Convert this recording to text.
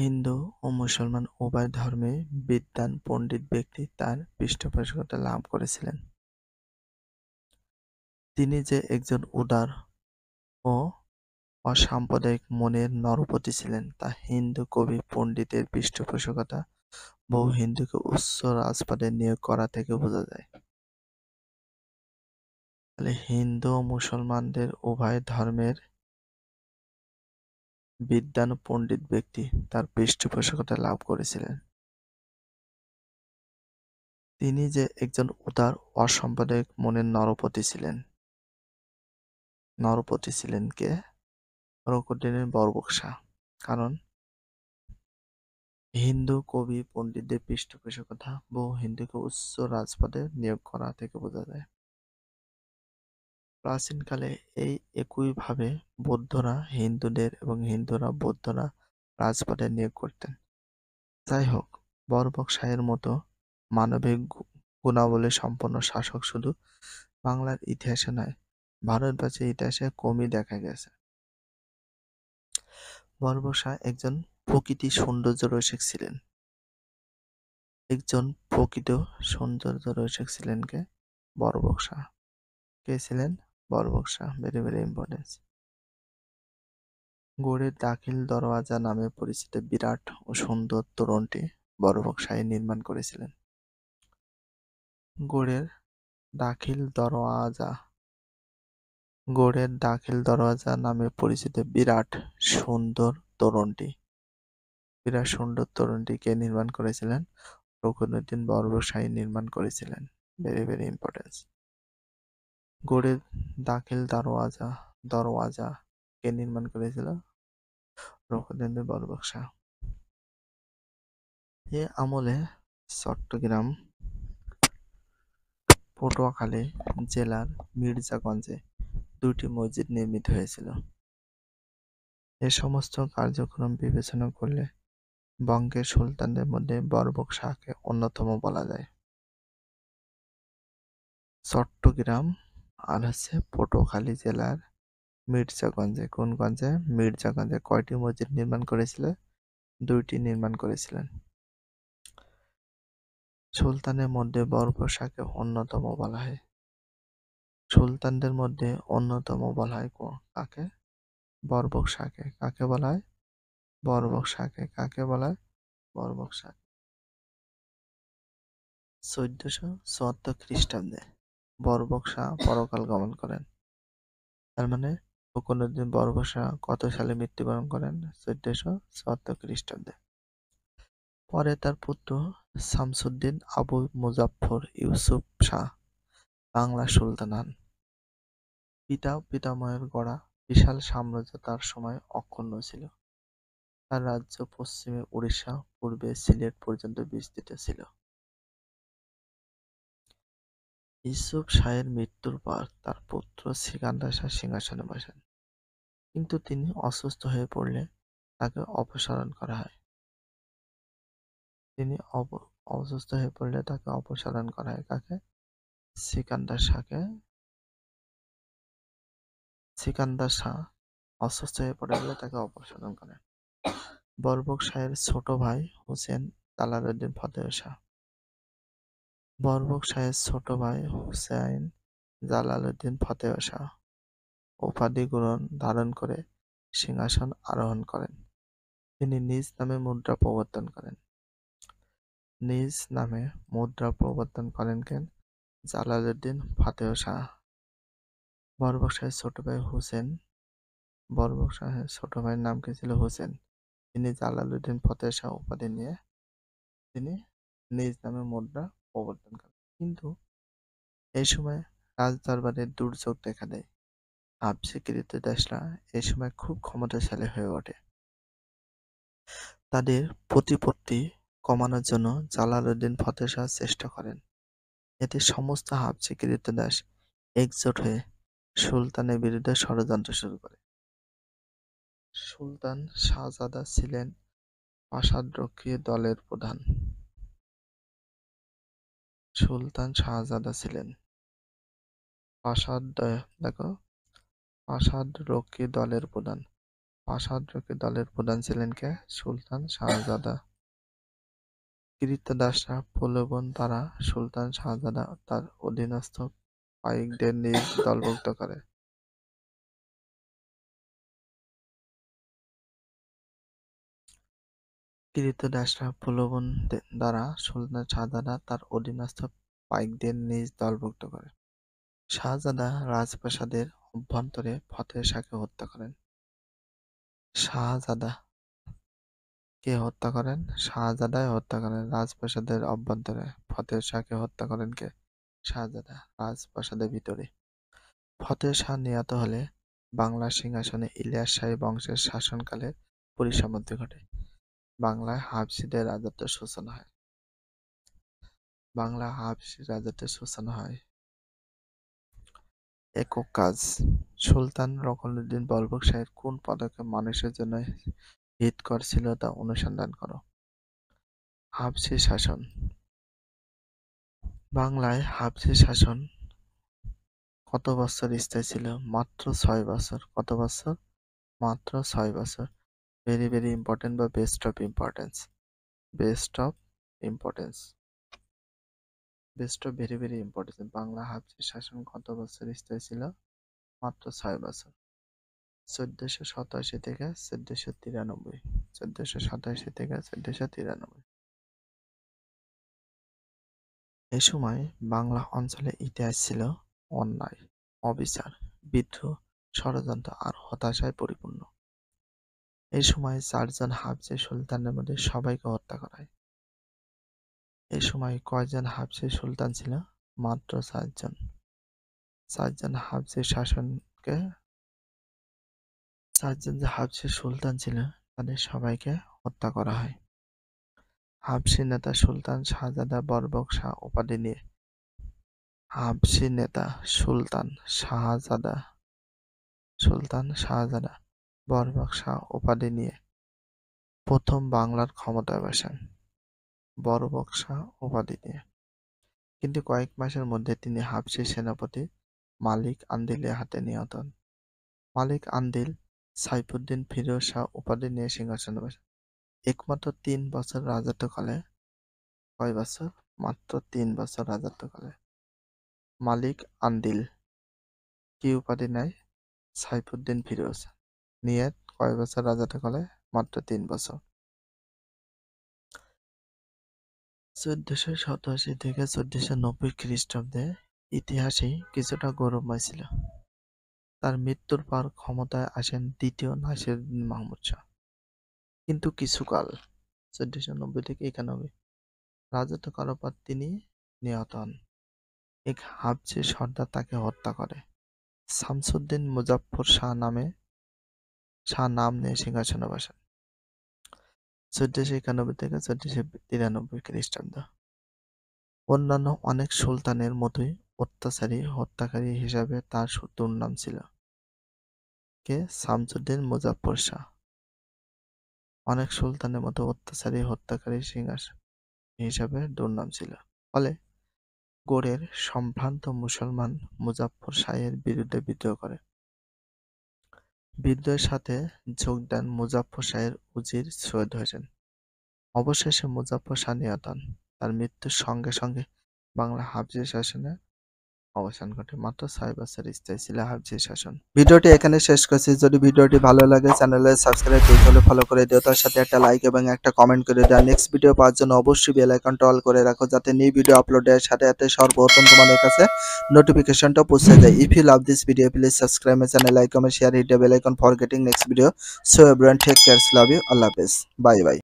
হিন্দু ও মুসলমান উভয় ধর্মে বিদ্বান পণ্ডিত ব্যক্তি তাঁর পৃষ্ঠপোষকতা লাভ করেছিলেন। তিনি যে একজন উদার ও অসাম্প্রদায়িক মনের নরপতি ছিলেন তা হিন্দু কবি পণ্ডিতের পৃষ্ঠপোষকতা বহু হিন্দুকে উচ্চ রাজপদে নিয়োগ করা থেকে বোঝা যায়। তাহলে হিন্দু ও মুসলমানদের উভয় ধর্মের বিদ্বান ও পণ্ডিত ব্যক্তি তার পৃষ্ঠপোষকতা লাভ করেছিলেন। তিনি যে একজন উদার অসাম্প্রদায়িক মনের নরপতি ছিলেন কে? রঘুদ্দিনের বরবক্সা। কারণ হিন্দু কবি পণ্ডিতদের পৃষ্ঠপোষকতা বহু হিন্দুকে উচ্চ রাজপদে নিয়োগ করা থেকে বোঝা যায়। প্রাচীনকালে এই একইভাবে বৌদ্ধরা হিন্দুদের এবং হিন্দুরা বৌদ্ধরা রাজপদে নিয়োগ করতেন। যাই হোক, বরবক্সায়ের মতো মানবিক গুণাবলী সম্পন্ন শাসক শুধু বাংলার ইতিহাসে নয়, ভারতবর্ষের ইতিহাসে কমই দেখা গেছে। বরবক্সা একজন প্রকৃতি সৌন্দর্য রসিক ছিলেন। একজন প্রকৃত সৌন্দর্য রসিক ছিলেন কে? বরবক্সা। কে ছিলেন? বরবক্সা। Very very important. গড়ের দাখিল দরওয়াজা নামে পরিচিত বিরাট ও সুন্দর তোরণটি বরবক্সাই নির্মাণ করেছিলেন। গড়ের দাখিল দরওয়াজা নামে পরিচিত বিরাট সুন্দর তোরণটি কে নির্মাণ করেছিলেন? রঘুদ্দিন বরবক্সাই নির্মাণ করেছিলেন। Very very important. গড়ের দাখিল দরওয়াজা কে নির্মাণ করেছিল? রঘুদ্দিন বরবক্সা। এ আমলে চট্টগ্রাম, পটুয়াখালী জেলার মির্জাগঞ্জে দুটি মসজিদ নির্মিত হয়েছিল। এ সমস্ত কার্যক্রম বিবেচনা করলে বঙ্গের সুলতানদের মধ্যে বরবক্সাকে অন্যতম বলা যায়। চট্টগ্রাম আর পটুয়াখালী জেলার মির্জাগঞ্জে, কোন গঞ্জে? মির্জাগঞ্জে কয়টি মসজিদ নির্মাণ করেছিল? দুইটি নির্মাণ করেছিলেন। সুলতানের মধ্যে বরবক্সাকে অন্যতম বলা হয়। সুলতানদের মধ্যে অন্যতম বলা হয় কাকে? বরবক্সাকে। কাকে বলা হয়? বরবক্সাকে। কাকে বলা হয়? বরবক্সাকে। 1474 খ্রিস্টাব্দে বরবক্সা পরকাল গমন করেন। তার মানে ফখরুদ্দীন বরবক্সা কত সালে মৃত্যুবরণ করেন? 1474 খ্রিস্টাব্দে। পরে তার পুত্র শামসুদ্দীন আবু মুজাফফর ইউসুফ শাহ বাংলার সুলতান হন। পিতা ও পিতামহের গড়া বিশাল সাম্রাজ্য তার সময় অক্ষুণ্ণ ছিল। তার রাজ্য পশ্চিমে উড়িষ্যা, পূর্বে সিলেট পর্যন্ত বিস্তৃত ছিল। ইউসুফ শাহের মৃত্যুর পর তার পুত্র সিকান্দার শাহ সিংহাসনে বসেন, কিন্তু তিনি অসুস্থ হয়ে পড়লে তাকে অপসারণ করা হয়। কাকে? সিকান্দার শাহকে। সিকান্দার শাহ অসুস্থ হয়ে পড়ে বলে তাকে অপসারণ করেন। বরবক্সায়ের ছোট ভাই হুসেন জালালউদ্দিন ফতেহ শাহ। বরবক্সায়ের ছোট ভাই হুসাইন জালালউদ্দিন ফতেহ শাহ উপাধি ধারণ করে সিংহাসন আরোহণ করেন। তিনি নিজ নামে মুদ্রা প্রবর্তন করেন কেন? জালালউদ্দিন ফতেহ শাহ। বরবক্সায়ের ছোট ভাইয়ের নাম কি ছিল? হুসেন। তিনি জালালউদ্দিন ফতেহ শাহ উপাধি নিয়ে তিনি নিজ নামে মুদ্রা প্রবর্তন করেন। কিন্তু এই সময় রাজদরবারে দুর্যোগ দেখা দেয়। আবশিকৃত দেশরা এই সময় খুব ক্ষমতাশালী হয়ে ওঠে। তাদের প্রতিপত্তি কমানোর জন্য জালালউদ্দিন ফতেহ শাহ চেষ্টা করেন। এতে সমস্ত আবশিকৃত দেশ একজোট হয়ে সুলতানের বিরুদ্ধে ষড়যন্ত্র শুরু করে। সুলতান শাহজাদা ছিলেন প্রাসাদরক্ষী দলের প্রধান। প্রাসাদরক্ষী দলের প্রধান। পাষাণরক্ষী দলের প্রধান ছিলেন কে? সুলতান শাহজাদা। কৃতদাসরা প্রলোভন দ্বারা সুলতান শাহজাদা তার অধীনস্থ পাইকদের নিজ দলভুক্ত করে। কৃতদাসরা প্রলোভন দ্বারা সুলতান শাহজাদা তার অধীনস্থ পাইকদের নিজ দলভুক্ত করে। শাহজাদা রাজপ্রাসাদের অভ্যন্তরে ফতেহ শাহকে হত্যা করেন। শাহজাদা কে হত্যা করেন? শাহজাদাই হত্যা করেন রাজপ্রাসাদের অভ্যন্তরে। ফতেহ শাহকে হত্যা করেন কে? শাহজাদা রাজপ্রাসাদের ভিতরে। ফতেহ শাহ নিহত হলে বাংলার সিংহাসনে ইলিয়াস শাহী বংশের শাসনকালের পরিসমাপ্তি ঘটে। বাংলায় হাবশীদের রাজত্বের সূচনা হয়। বাংলা হাবশী রাজত্বের সূচনা হয়। একক কাজ। সুলতান রকনউদ্দীন বলবৎ শাহের কোন পদক্ষেপ মানুষের জন্য হিতকর ছিল তা অনুসন্ধান করো। হাবশী শাসন। বাংলায় হাবশী শাসন কত বছর স্থায়ী ছিল? মাত্র 6 বছর। কত বছর? মাত্র 6 বছর। ভেরি ভেরি ইম্পর্টেন্ট বা best of importance. Best of importance. Best of very very importance. Bangla Habshi শাসন কত বছর স্থায়ী ছিল? মাত্র 6 বছর। 1487 থেকে 1493। 1487 থেকে 1493। এ সময় বাংলা অঞ্চলে ইতিহাস ছিল অন্যায়, অবিচার, বিদ্রোহ, ষড়যন্ত্র আর হতাশায় পরিপূর্ণ। এই সময় 4 জন হাবশী সুলতানের মধ্যে সবাইকে হত্যা করা হয়। এই সময় কয়জন হাবশী সুলতান ছিল? মাত্র 4 জন। 4 জন হাবশী শাসনকে 4 জন যে হাবশী সুলতান ছিল তাদের সবাইকে হত্যা করা হয়। হাবশী নেতা সুলতান শাহজাদা বরবক শাহ উপাধি নিয়ে হাবশী নেতা সুলতান শাহজাদা বরবক শাহ উপাধি নিয়ে প্রথম বাংলার ক্ষমতায় বসেন। বরবক শাহ উপাধি নিয়ে। কিন্তু কয়েক মাসের মধ্যে তিনি হাবশী সেনাপতি মালিক আন্দিলের হাতে নিহত হন। মালিক আন্দিল সাইফুদ্দিন ফিরোজ শাহ উপাধি নিয়ে সিংহাসনে বসেন। একমাত্র 3 বছর রাজত্বকালে। কয় বছর? মাত্র 3 বছর রাজত্বকালে মালিক আন্দিল কি উপাধি নেয়? সাইফুদ্দিন ফিরোজ। নিয়ে কয় বছর রাজত্বকালে? মাত্র 3 বছর। 1487 থেকে 1490 খ্রিস্টাব্দে ইতিহাসে কিছুটা গৌরবময় ছিল। তার মৃত্যুর পর ক্ষমতায় আসেন দ্বিতীয় নাসিরউদ্দিন মাহমুদ শাহ। কিন্তু কিছুকাল 1490 থেকে 91 রাজত্ব করার পর তিনি নিহত হন। এক হাবশী সর্দার তাকে হত্যা করে। শামসুদ্দিন মুজাফফর শাহ নাম নিয়ে সিংহাসনে বসেন 1491 থেকে 1493 খ্রিস্টাব্দ। অন্যান্য অনেক সুলতানের মতোই অত্যাচারী হত্যাকারী হিসাবে তার দুর্নাম ছিল। কে? শামসুদ্দিন মুজাফফর শাহ। অনেক সুলতানের মতো অত্যাচারী হত্যাকারী হিসাবে দুর্নাম ছিল। ফলে গৌড়ের সম্ভ্রান্ত মুসলমান মুজাফফর শাহের বিরুদ্ধে বিদ্রোহ করে। বিদ্রোহের সাথে যোগ দেন মুজাফফর শাহের উজির সৈয়দ হোসেন। অবশেষে মুজাফফর শাহ নিহত হন। তার মৃত্যুর সঙ্গে সঙ্গে বাংলা হাবশী শাসনের অবসান ঘটে। মাত্র 6 বছর স্থায়ী ছিল হাবশী শাসন। ভিডিওটি এখানে শেষ করছি। যদি ভিডিওটি ভালো লাগে চ্যানেলে সাবস্ক্রাইব দিতে হলে ফলো করে দিও, তার সাথে একটা লাইক এবং একটা কমেন্ট করে দিও। নেক্সট ভিডিও পাওয়ার জন্য অবশ্যই বেল আইকনটা অল করে রাখো, যাতে নিউ ভিডিও আপলোডের সাথে সাথে সর্বপ্রথম তোমাদের কাছে নোটিফিকেশনটা পৌঁছে যায়। If you love this video please subscribe my channel, like, comment, share, hit the bell icon for getting next video. So everyone take care, love you, আল্লাহ হাফেজ, বাই বাই।